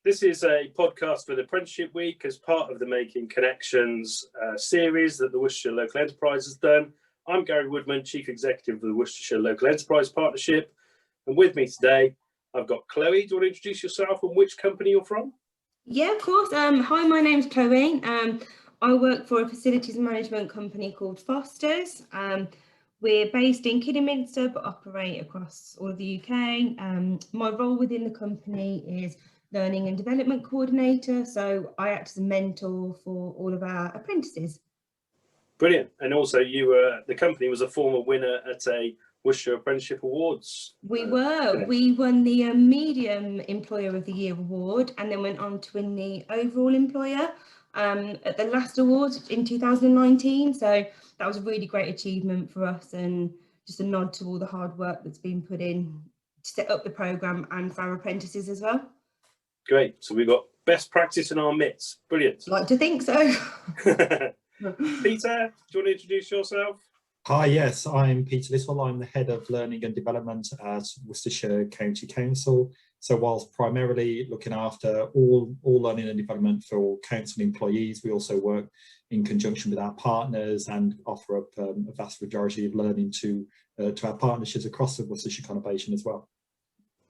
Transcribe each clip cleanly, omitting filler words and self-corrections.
This is a podcast for the Apprenticeship Week as part of the Making Connections series that the Worcestershire Local Enterprise has done. I'm Gary Woodman, Chief Executive of the Worcestershire Local Enterprise Partnership. And with me today, I've got Chloe. Do you want to introduce yourself and which company you're from? Yeah, of course. Hi, my name's Chloe. I work for a facilities management company called Phosters. We're based in Kidderminster but operate across all of the UK. My role within the company is Learning and Development Coordinator, so I act as a mentor for all of our apprentices. Brilliant. And also the company was a former winner at a Worcestershire Apprenticeship Awards. We won the Medium Employer of the Year award and then went on to win the Overall Employer at the last awards in 2019. So that was a really great achievement for us and just a nod to all the hard work that's been put in to set up the programme and for our apprentices as well. Great. So we've got best practice in our midst. Brilliant. Like to think so. Peter, do you want to introduce yourself? Hi, yes, I'm Peter Little. I'm the Head of Learning and Development at Worcestershire County Council. So whilst primarily looking after all learning and development for council employees, we also work in conjunction with our partners and offer up a vast majority of learning to our partnerships across the Worcestershire conurbation as well.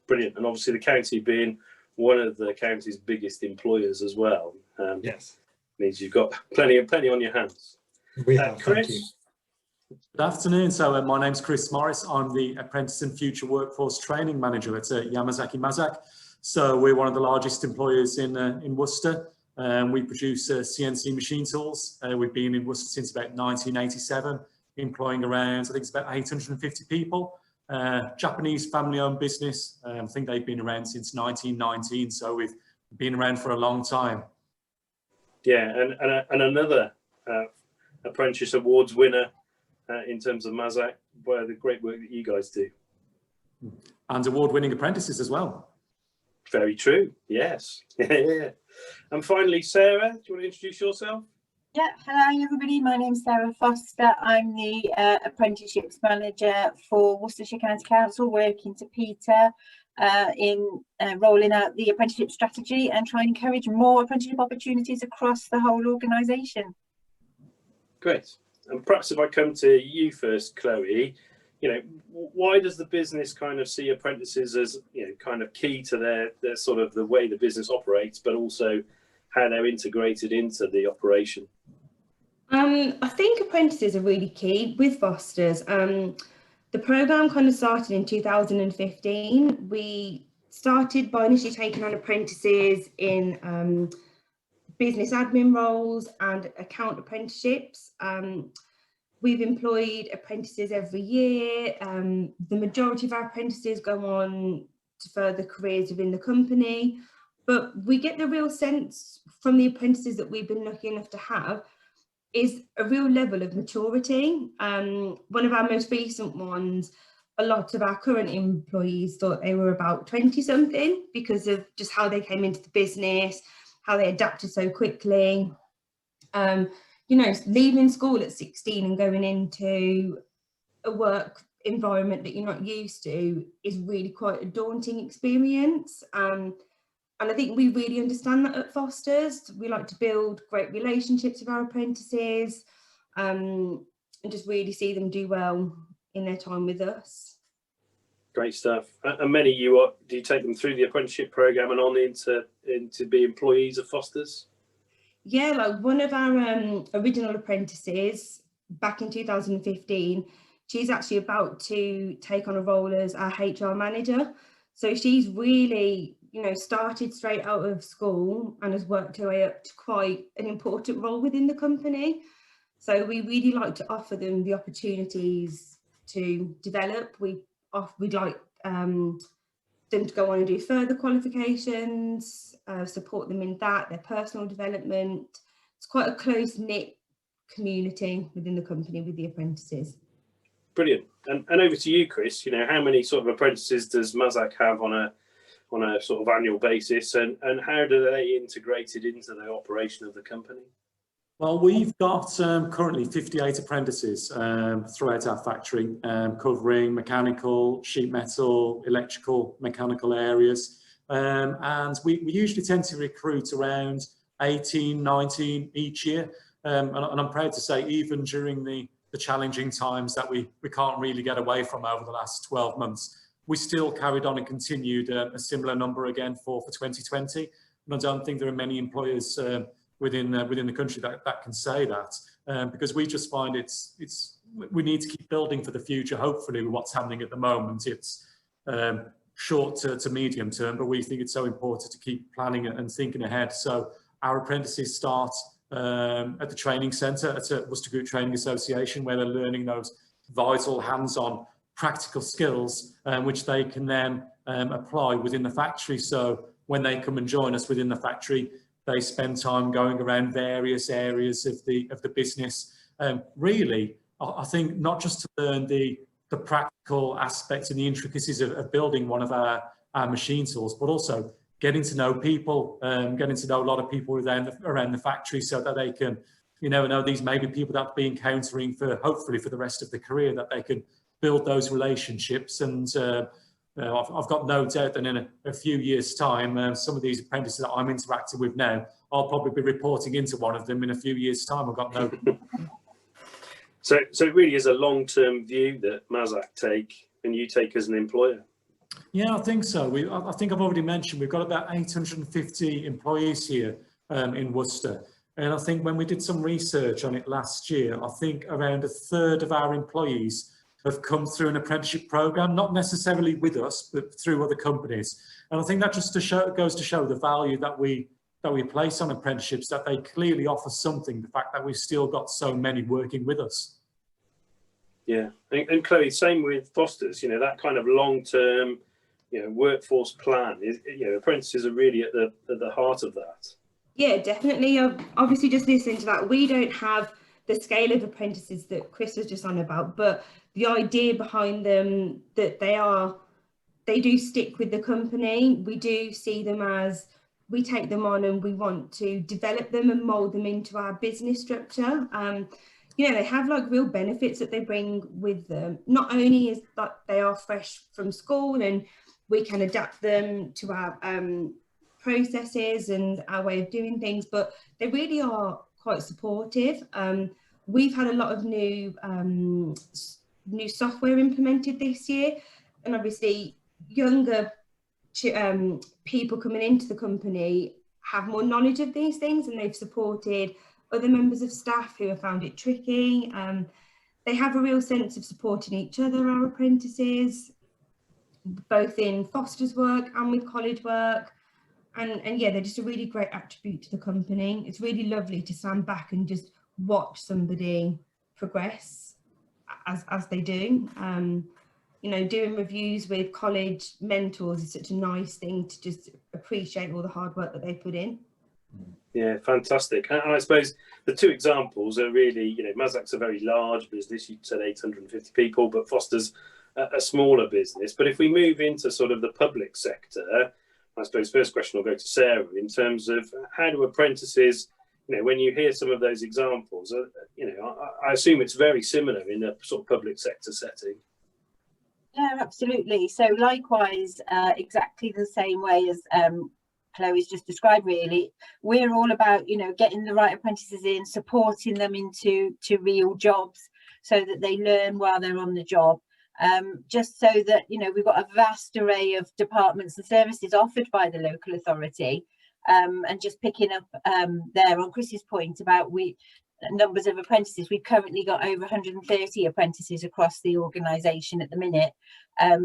Brilliant. And obviously the county being one of the county's biggest employers as well. Yes. Means you've got plenty on your hands. We have, Chris? thank you. Good afternoon. So my name's Chris Morris. I'm the Apprentice and Future Workforce Training Manager at withYamazaki Mazak. So we're one of the largest employers in Worcester. We produce CNC machine tools. We've been in Worcester since about 1987, employing around, I think it's about 850 people. Japanese family-owned business. I think they've been around since 1919, so we've been around for a long time. Yeah, and another Apprentice Awards winner in terms of Mazak, by the great work that you guys do. And award-winning apprentices as well. Very true, yes. Yeah. And finally, Sarah, do you want to introduce yourself? Yeah, hello everybody, my name's Sarah Foster. I'm the Apprenticeships Manager for Worcestershire County Council, working to Peter in rolling out the apprenticeship strategy and trying to encourage more apprenticeship opportunities across the whole organisation. Great. And perhaps if I come to you first, Chloe, why does the business kind of see apprentices as, kind of key to their sort of the way the business operates, but also how they're integrated into the operation? I think apprentices are really key with Fosters. The programme kind of started in 2015. We started by initially taking on apprentices in business admin roles and account apprenticeships. We've employed apprentices every year. The majority of our apprentices go on to further careers within the company, but we get the real sense from the apprentices that we've been lucky enough to have is a real level of maturity. One of our most recent ones, a lot of our current employees thought they were about 20 something because of just how they came into the business, how they adapted so quickly. Leaving school at 16 and going into a work environment that you're not used to is really quite a daunting experience. And I think we really understand that at Fosters. We like to build great relationships with our apprentices and just really see them do well in their time with us. Great stuff. And many do you take them through the apprenticeship programme and on into be employees of Fosters? Yeah, like one of our original apprentices back in 2015, she's actually about to take on a role as our HR manager. So she's really, started straight out of school and has worked her way up to quite an important role within the company. So we really like to offer them the opportunities to develop. We'd like them to go on and do further qualifications, support them in that, their personal development. It's quite a close-knit community within the company with the apprentices. Brilliant. And over to you, Chris. How many sort of apprentices does Mazak have on a sort of annual basis, and how do they integrated into the operation of the company? Well, we've got currently 58 apprentices throughout our factory, covering mechanical, sheet metal, electrical, mechanical areas. and we usually tend to recruit around 18, 19 each year. And I'm proud to say, even during the challenging times that we can't really get away from over the last 12 months, we still carried on and continued a similar number again for 2020. And I don't think there are many employers within the country that can say that, because we just find we need to keep building for the future. Hopefully, with what's happening at the moment, it's short to medium term, but we think it's so important to keep planning and thinking ahead. So our apprentices start at the training centre at the Worcester Group Training Association, where they're learning those vital hands-on practical skills, which they can then apply within the factory. So when they come and join us within the factory, they spend time going around various areas of the business. Really, I think not just to learn the practical aspects and the intricacies of building one of our machine tools, but also getting to know people, getting to know a lot of people around the factory, so that they can, you never know, these may be people that they'll be encountering hopefully for the rest of the career, that they can build those relationships. And I've got no doubt that in a few years' time, some of these apprentices that I'm interacting with now, I'll probably be reporting into one of them in a few years' time. I've got no. So it really is a long-term view that Mazak take and you take as an employer. Yeah, I think so. I think I've already mentioned we've got about 850 employees here in Worcester. And I think when we did some research on it last year, I think around a third of our employees have come through an apprenticeship program, not necessarily with us, but through other companies. And I think that just goes to show the value that we place on apprenticeships, that they clearly offer something, the fact that we've still got so many working with us. Yeah, and Chloe, same with Phosters, you know, that kind of long-term, you know, workforce plan is, you know, apprentices are really at the heart of that. Yeah, definitely. Obviously, just listening to that, we don't have the scale of apprentices that Chris was just on about, but the idea behind them, that they do stick with the company. We do see them as, we take them on and we want to develop them and mold them into our business structure. You know, they have like real benefits that they bring with them. Not only is that they are fresh from school and we can adapt them to our processes and our way of doing things, but they really are quite supportive. We've had a lot of new software implemented this year, and obviously younger people coming into the company have more knowledge of these things, and they've supported other members of staff who have found it tricky. They have a real sense of supporting each other, our apprentices, both in Phosters work and with college work. And yeah, they're just a really great attribute to the company. It's really lovely to stand back and just watch somebody progress as they do. You know, doing reviews with college mentors is such a nice thing, to just appreciate all the hard work that they put in. Yeah, fantastic. And I suppose the two examples are really, you know, Mazak's a very large business, you said 850 people, but Phosters a smaller business. But if we move into sort of the public sector, I suppose first question will go to Sarah in terms of how do apprentices, you know, when you hear some of those examples, you know, I assume it's very similar in a sort of public sector setting. Yeah, absolutely. So likewise, exactly the same way as Chloe's just described, really. We're all about, you know, getting the right apprentices in, supporting them into real jobs so that they learn while they're on the job. Just so that, you know, we've got a vast array of departments and services offered by the local authority. And just picking up there on Chris's point about numbers of apprentices, we've currently got over 130 apprentices across the organisation at the minute.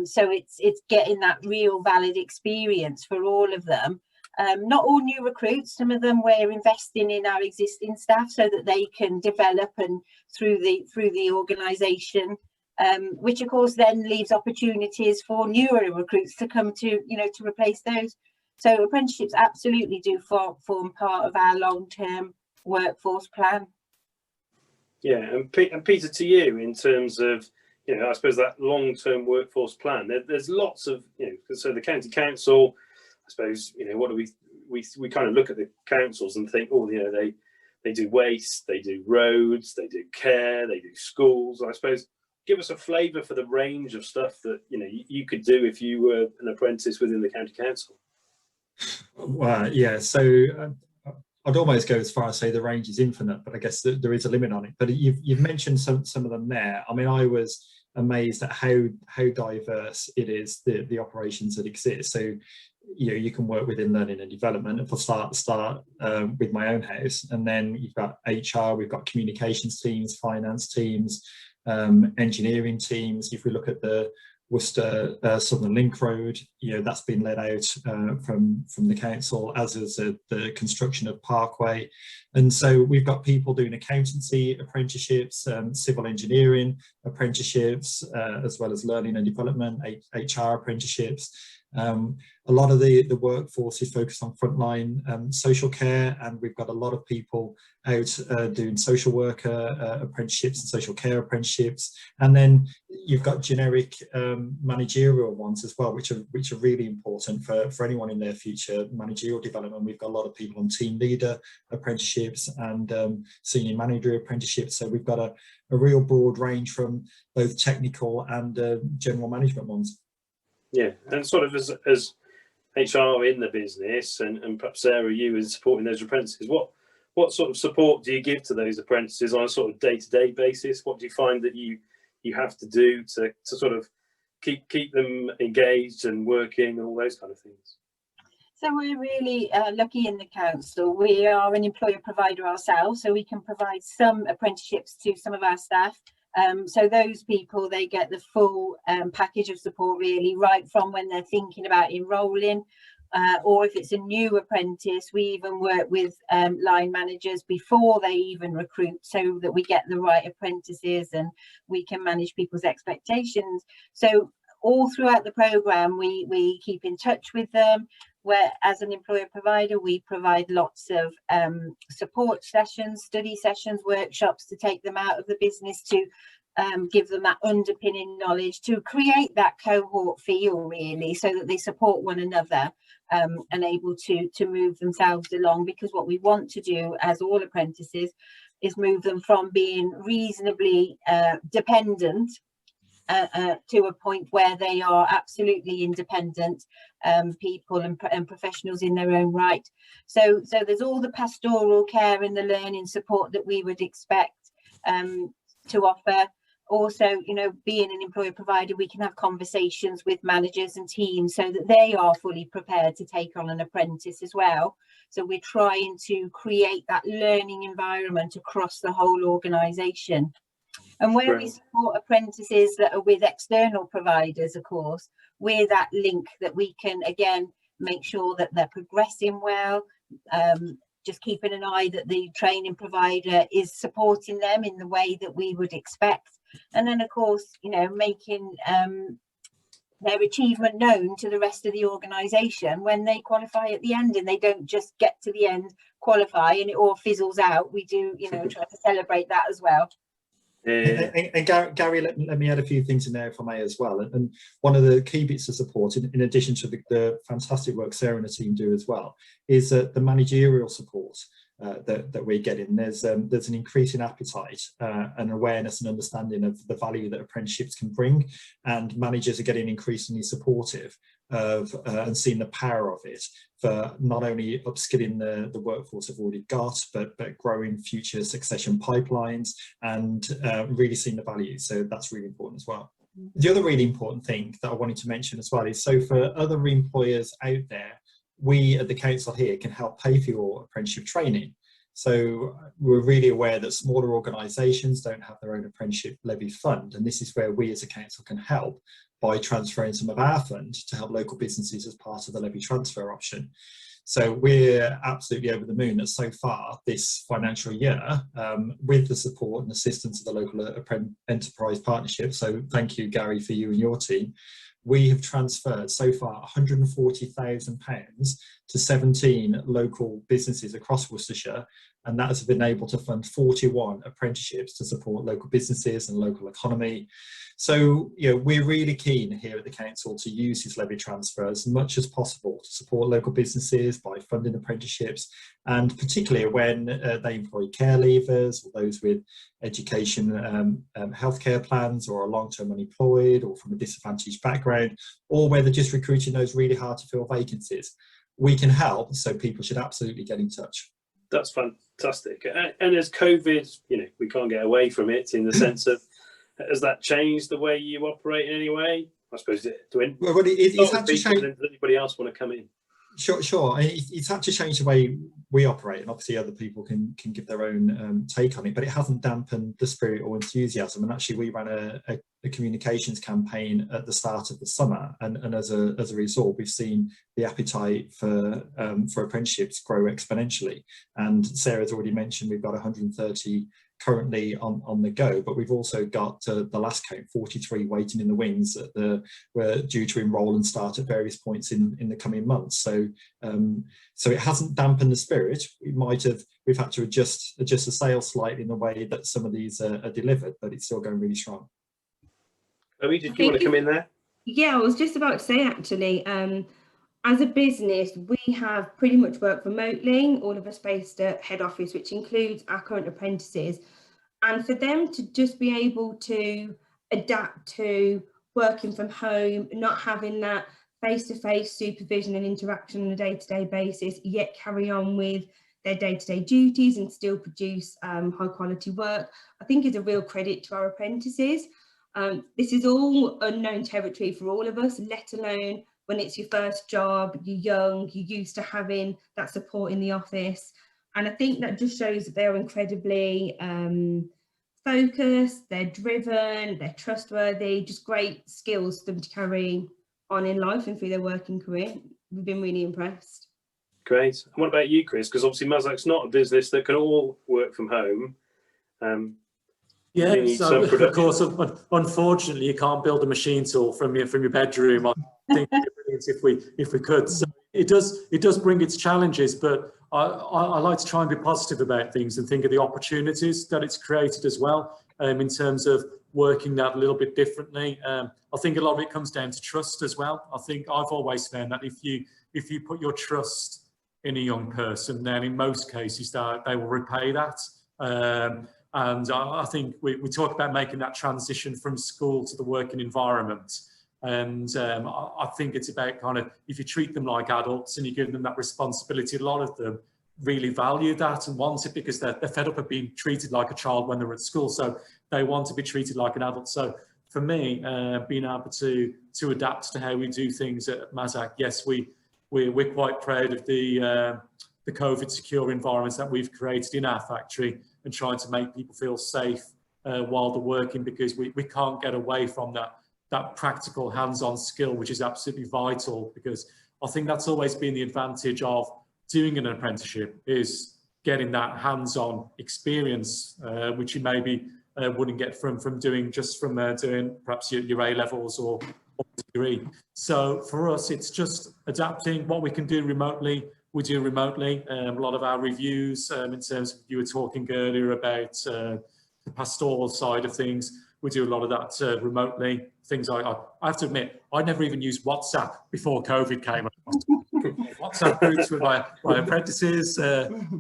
So it's getting that real valid experience for all of them. Not all new recruits, some of them we're investing in our existing staff so that they can develop and through the organisation, which of course then leaves opportunities for newer recruits to come to, you know, to replace those. So apprenticeships absolutely do form part of our long-term workforce plan. Yeah, and Peter, to you, in terms of, you know, I suppose that long-term workforce plan, there's lots of, you know, so the county council, I suppose, you know, what do we kind of look at the councils and think, oh, you know, they do waste, they do roads, they do care, they do schools. I suppose give us a flavour for the range of stuff that, you know, you could do if you were an apprentice within the county council. Well, yeah, so I'd almost go as far as say the range is infinite, but I guess there is a limit on it. But you've mentioned some of them there. I mean, I was amazed at how diverse it is, the operations that exist. So, you know, you can work within learning and development, and for start with my own house, and then you've got HR, we've got communications teams, finance teams, engineering teams. If we look at the Worcester Southern Link Road, you know, that's been led out from the council, as is the construction of Parkway. And so we've got people doing accountancy apprenticeships, civil engineering apprenticeships, as well as learning and development, HR apprenticeships. A lot of the workforce is focused on frontline social care, and we've got a lot of people out doing social worker apprenticeships and social care apprenticeships. And then you've got generic managerial ones as well, which are really important for anyone in their future managerial development. We've got a lot of people on team leader apprenticeships and senior manager apprenticeships. So we've got a real broad range from both technical and general management ones. Yeah, and sort of as HR in the business, and perhaps Sarah, you as supporting those apprentices, what sort of support do you give to those apprentices on a sort of day-to-day basis? What do you find that you have to do to sort of keep them engaged and working and all those kind of things? So we're really lucky in the council. We are an employer provider ourselves, so we can provide some apprenticeships to some of our staff. So those people, they get the full package of support, really, right from when they're thinking about enrolling, or if it's a new apprentice, we even work with line managers before they even recruit, so that we get the right apprentices and we can manage people's expectations. So all throughout the programme, we keep in touch with them, where as an employer provider, we provide lots of support sessions, study sessions, workshops to take them out of the business, to give them that underpinning knowledge, to create that cohort feel, really, so that they support one another and able to move themselves along. Because what we want to do, as all apprentices, is move them from being reasonably dependent to a point where they are absolutely independent people and professionals in their own right. So there's all the pastoral care and the learning support that we would expect to offer. Also, you know, being an employer provider, we can have conversations with managers and teams so that they are fully prepared to take on an apprentice as well. So we're trying to create that learning environment across the whole organisation. And where we support apprentices that are with external providers, of course, we're that link that we can, again, make sure that they're progressing well, just keeping an eye that the training provider is supporting them in the way that we would expect. And then, of course, you know, making their achievement known to the rest of the organisation when they qualify at the end, and they don't just get to the end, qualify, and it all fizzles out. We do, you know, try to celebrate that as well. And Gary, let me add a few things in there if I may as well. And one of the key bits of support, in addition to the fantastic work Sarah and the team do as well, is the managerial support that we're getting. There's an increasing appetite and awareness and understanding of the value that apprenticeships can bring, and managers are getting increasingly supportive of and seeing the power of it for not only upskilling the workforce they've already got, but growing future succession pipelines and really seeing the value. So that's really important as well. The other really important thing that I wanted to mention as well is, so for other employers out there, we at the council here can help pay for your apprenticeship training. So we're really aware that smaller organisations don't have their own apprenticeship levy fund, and this is where we as a council can help by transferring some of our fund to help local businesses as part of the levy transfer option. So we're absolutely over the moon that so far this financial year, with the support and assistance of the local enterprise partnership, so thank you Gary for you and your team, we have transferred so far £140,000 to 17 local businesses across Worcestershire, and that has been able to fund 41 apprenticeships to support local businesses and local economy. So, you know, we're really keen here at the council to use this levy transfer as much as possible to support local businesses by funding apprenticeships, and particularly when they employ care leavers or those with education healthcare plans, or are long-term unemployed or from a disadvantaged background, or where they're just recruiting those really hard to fill vacancies. we can help, so people should absolutely get in touch. That's fantastic. And as COVID, we can't get away from it in the sense of, has that changed the way you operate in any way? I suppose it's had to change. Does anybody else want to come in? Sure. It's had to change the way we operate, and obviously other people can give their own take on it, but it hasn't dampened the spirit or enthusiasm. And actually we ran a communications campaign at the start of the summer, and as a result we've seen the appetite for apprenticeships grow exponentially. And Sarah's already mentioned we've got 130 currently on the go, but we've also got the last count 43 waiting in the wings that we're due to enrol and start at various points in the coming months. So it hasn't dampened the spirit. We've had to adjust the sales slightly in the way that some of these are delivered, but it's still going really strong. Chloe, did you want to come in there? Yeah, I was just about to say, actually, as a business, we have pretty much worked remotely, all of us based at head office, which includes our current apprentices. And for them to just be able to adapt to working from home, not having that face-to-face supervision and interaction on a day-to-day basis, yet carry on with their day-to-day duties and still produce high-quality work, I think is a real credit to our apprentices. This is all unknown territory for all of us, let alone when it's your first job, you're young, you're used to having that support in the office. And I think that just shows that they're incredibly focused, they're driven, they're trustworthy, just great skills for them to carry on in life and through their working career. We've been really impressed. Great. And what about you, Chris? Because obviously Mazak's not a business that can all work from home. Yeah, so of course, unfortunately, you can't build a machine tool from your bedroom. I think if we could. So it does bring its challenges, but I like to try and be positive about things and think of the opportunities that it's created as well, in terms of working that a little bit differently. I think a lot of it comes down to trust as well. I think I've always found that if you put your trust in a young person, then in most cases they will repay that. And I think we talk about making that transition from school to the working environment. And I think it's about kind of, if you treat them like adults and you give them that responsibility, a lot of them really value that and want it because they're fed up of being treated like a child when they're at school. So they want to be treated like an adult. So for me, being able to adapt to how we do things at Mazak, yes, we're quite proud of the COVID secure environments that we've created in our factory and trying to make people feel safe while they're working, because we can't get away from that practical hands-on skill, which is absolutely vital, because I think that's always been the advantage of doing an apprenticeship, is getting that hands-on experience, which you maybe wouldn't get from doing perhaps your A-levels or degree. So for us, it's just adapting what we can do remotely. We do remotely. A lot of our reviews, in terms of, you were talking earlier about the pastoral side of things, we do a lot of that remotely. Things I have to admit, I never even used WhatsApp before COVID came along. WhatsApp groups with my apprentices,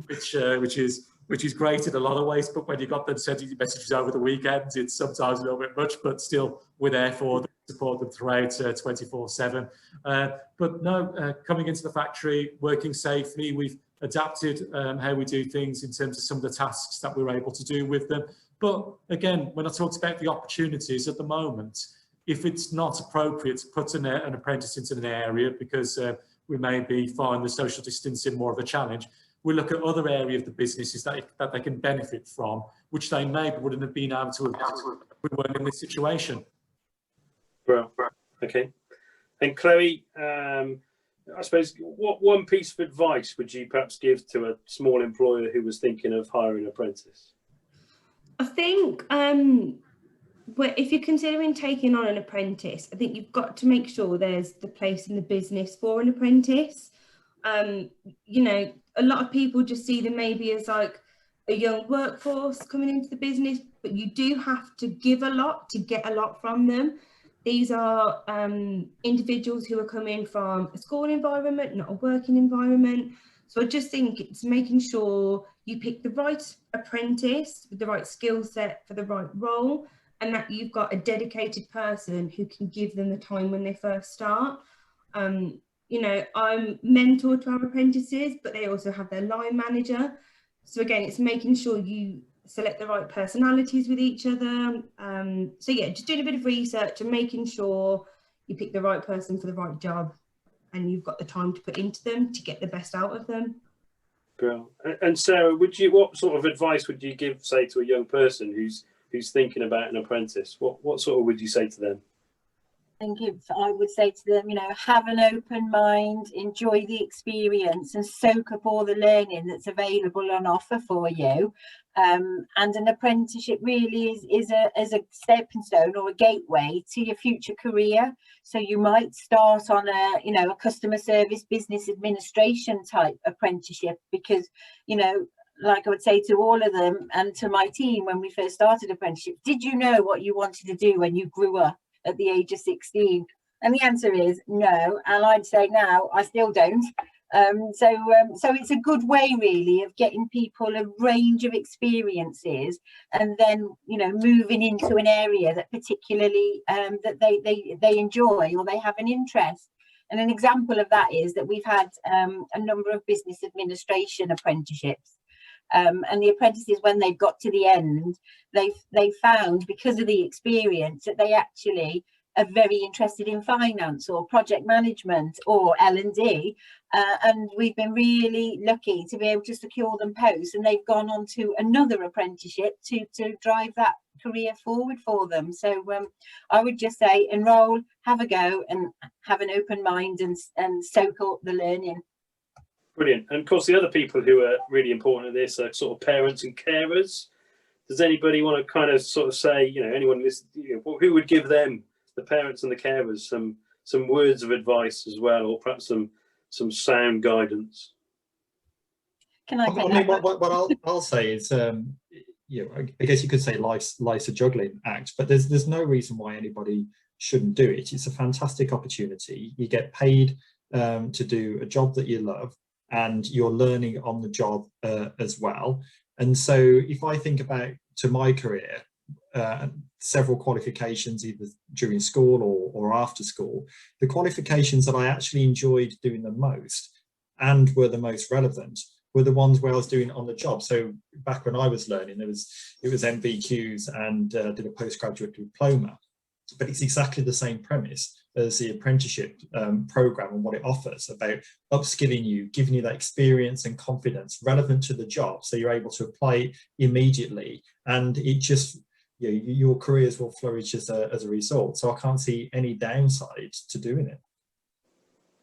which is great in a lot of ways, but when you got them sending messages over the weekends, it's sometimes a little bit much, but still we're there for them, support them throughout 24/7. But no, coming into the factory, working safely, we've adapted how we do things in terms of some of the tasks that we were able to do with them. But again, when I talked about the opportunities at the moment, if it's not appropriate to put an apprentice into an area because we maybe find the social distancing more of a challenge, we look at other areas of the businesses that they can benefit from, which they maybe wouldn't have been able to if we weren't in this situation. Well, okay. And Chloe, I suppose, what one piece of advice would you perhaps give to a small employer who was thinking of hiring an apprentice? I think if you're considering taking on an apprentice, I think you've got to make sure there's the place in the business for an apprentice. You know, a lot of people just see them maybe as like a young workforce coming into the business, but you do have to give a lot to get a lot from them. These are individuals who are coming from a school environment, not a working environment. So I just think it's making sure you pick the right apprentice with the right skill set for the right role, and that you've got a dedicated person who can give them the time when they first start. You you know, I'm mentor to our apprentices, but they also have their line manager. So again, it's making sure you select the right personalities with each other. So yeah, just doing a bit of research and making sure you pick the right person for the right job, and you've got the time to put into them to get the best out of them. Brilliant. And Sarah, what sort of advice would you give, say, to a young person who's thinking about an apprentice? What sort of would you say to them? I would say to them, you know, have an open mind, enjoy the experience and soak up all the learning that's available on offer for you. And an apprenticeship really is a stepping stone or a gateway to your future career. So you might start on a customer service, business administration type apprenticeship, because, you know, like I would say to all of them and to my team when we first started apprenticeship, did you know what you wanted to do when you grew up at the age of 16? And the answer is no, and I'd say now I still don't. So it's a good way really of getting people a range of experiences, and then, you know, moving into an area that particularly that they enjoy or they have an interest. And an example of that is that we've had a number of business administration apprenticeships. And the apprentices, when they've got to the end, they found, because of the experience, that they actually are very interested in finance or project management or L&D, and we've been really lucky to be able to secure them posts, and they've gone on to another apprenticeship to drive that career forward for them. So I would just say enrol, have a go, and have an open mind and soak up the learning. Brilliant. And of course, the other people who are really important in this are sort of parents and carers. Does anybody want to kind of sort of say, you know, anyone listen, you know, who would give them, the parents and the carers, some words of advice as well, or perhaps some sound guidance? Can I mean, what I'll say is, you know, I guess you could say life's a juggling act, but there's no reason why anybody shouldn't do it. It's a fantastic opportunity. You get paid to do a job that you love, and you're learning on the job as well. And so if I think about to my career, several qualifications either during school or after school, the qualifications that I actually enjoyed doing the most and were the most relevant were the ones where I was doing it on the job. So back when I was learning, it was MVQs and did a postgraduate diploma. But it's exactly the same premise as the apprenticeship program and what it offers about upskilling you, giving you that experience and confidence relevant to the job, so you're able to apply it immediately, and it just, you know, your careers will flourish as a result. So I can't see any downside to doing it.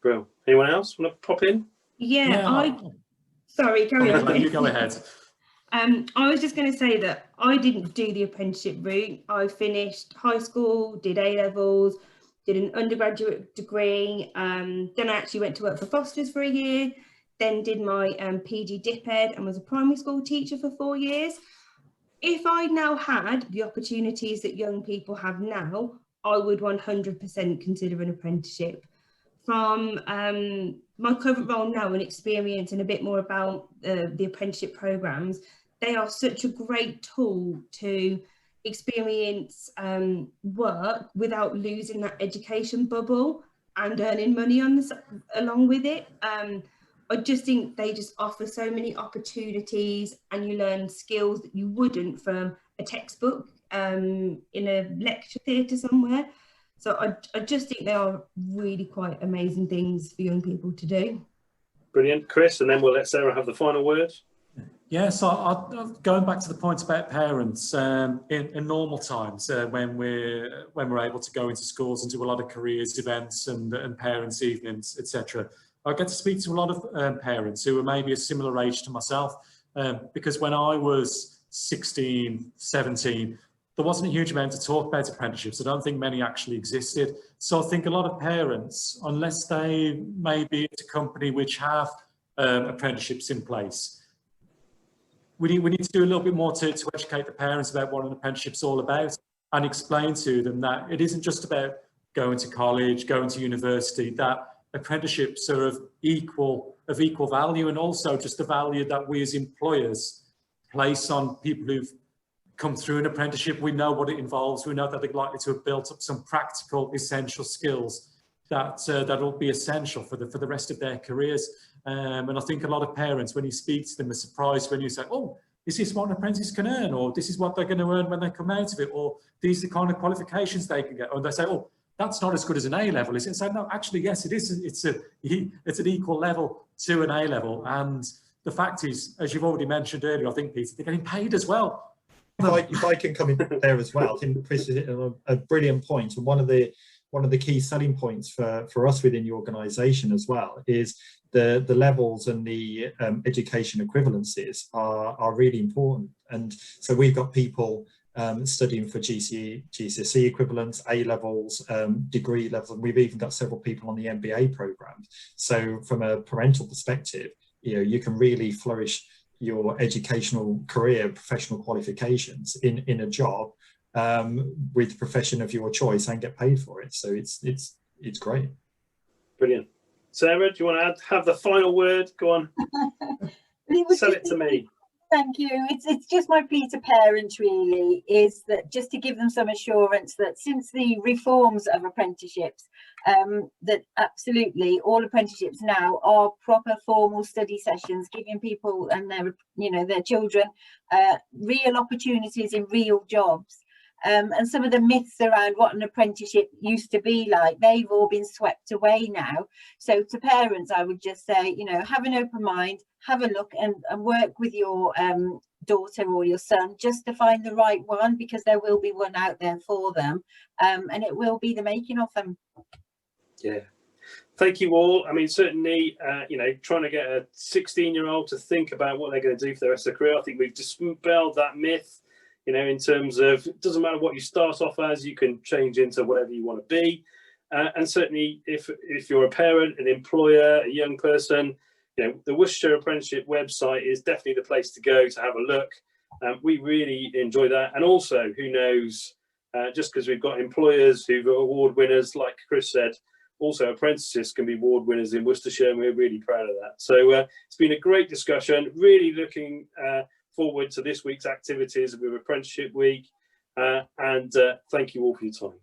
Brilliant. Anyone else want to pop in? Yeah. Sorry, carry on. You go ahead. I was just going to say that I didn't do the apprenticeship route. I finished high school, did A-levels, did an undergraduate degree, then I actually went to work for Phosters for a year, then did my PG dip ed and was a primary school teacher for 4 years. If I now had the opportunities that young people have now, I would 100% consider an apprenticeship. From my current role now and experience and a bit more about the apprenticeship programs, they are such a great tool to experience work without losing that education bubble and earning money on this along with it. I just think they just offer so many opportunities, and you learn skills that you wouldn't from a textbook in a lecture theatre somewhere. So I just think they are really quite amazing things for young people to do. Brilliant. Chris, and then we'll let Sarah have the final word. Yeah, so going back to the point about parents, in normal times when we're able to go into schools and do a lot of careers events and parents' evenings, etc., I get to speak to a lot of parents who are maybe a similar age to myself, because when I was 16, 17, there wasn't a huge amount to talk about apprenticeships. I don't think many actually existed. So I think a lot of parents, unless they may be at a company which have apprenticeships in place, we need to do a little bit more to educate the parents about what an apprenticeship's all about, and explain to them that it isn't just about going to college, going to university, that apprenticeships are of equal value, and also just the value that we as employers place on people who've come through an apprenticeship. We know what it involves. We know that they're likely to have built up some practical, essential skills that'll be essential for the rest of their careers. And I think a lot of parents, when you speak to them, are surprised when you say, oh, this is what an apprentice can earn, or this is what they're going to earn when they come out of it, or these are the kind of qualifications they can get. Or they say, oh, that's not as good as an A-level, is it? So no, actually, yes, it is. It's an equal level to an A-level. And the fact is, as you've already mentioned earlier, I think, Peter, they're getting paid as well. If I can come in there as well, I think Chris is a brilliant point. And one of the key selling points for us within the organisation as well is the levels and the education equivalencies are really important. And so we've got people studying for GCSE equivalents, A levels, degree levels, and we've even got several people on the MBA program. So from a parental perspective, you can really flourish your educational career, professional qualifications in a job with the profession of your choice and get paid for it. So it's great. Brilliant. Sarah, do you want to have the final word? Go on. Sell it to me. Thank you. It's just my plea to parents really, is that just to give them some assurance that since the reforms of apprenticeships, that absolutely all apprenticeships now are proper formal study sessions, giving people and their children real opportunities in real jobs. And some of the myths around what an apprenticeship used to be like, they've all been swept away now. So to parents, I would just say, have an open mind, have a look and work with your daughter or your son just to find the right one, because there will be one out there for them, and it will be the making of them. Yeah. Thank you all. I mean, certainly, trying to get a 16-year-old to think about what they're going to do for the rest of their career, I think we've dispelled that myth. In terms of, it doesn't matter what you start off as, you can change into whatever you want to be. And certainly if you're a parent, an employer, a young person, the Worcestershire Apprenticeship website is definitely the place to go to have a look. We really enjoy that. And also, who knows, just because we've got employers who are award winners, like Chris said, also apprentices can be award winners in Worcestershire, and we're really proud of that. So it's been a great discussion, really looking forward to this week's activities with Apprenticeship Week, and thank you all for your time.